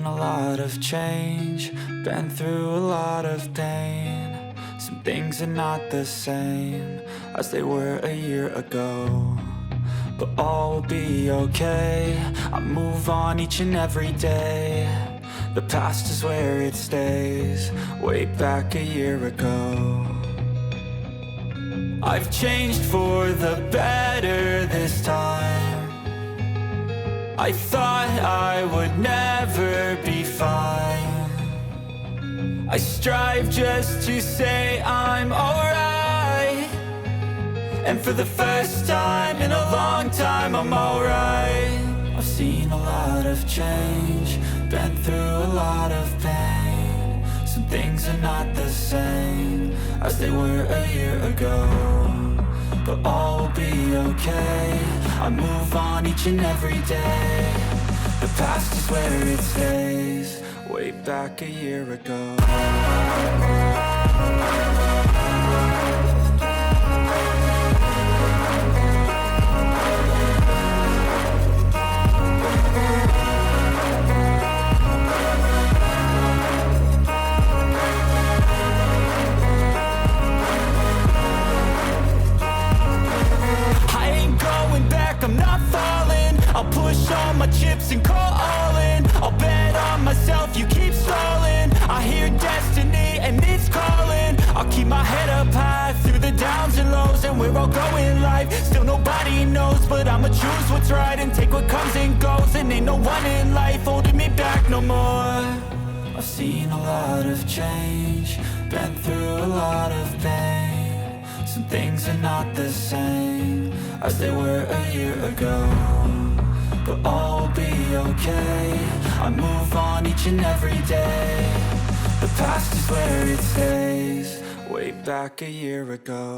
seen a lot of change, been through a lot of pain. Some things are not the same as they were a year ago, but all will be okay. I move on each and every day. The past is where it stays, way back a year ago. I've changed for the better this time. I thought I would never be fine. I strive just to say I'm alright, and for the first time in a long time I'm alright. I've seen a lot of change, been through a lot of pain. Some things are not the same as they were a year ago, but all will be okay. I move on each and every day. The past is where it stays, way back a year ago. I'm not falling, I'll push all my chips and call all in. I'll bet on myself, you keep stalling. I hear destiny and it's calling. I'll keep my head up high through the downs and lows, and where I'll go in life, still nobody knows. But I'ma choose what's right and take what comes and goes. And ain't no one in life holding me back no more. I've seen a lot of change, been through a lot of pain. Some things are not the same as they were a year ago, but all will be okay. I move on each and every day. The past is where it stays, way back a year ago.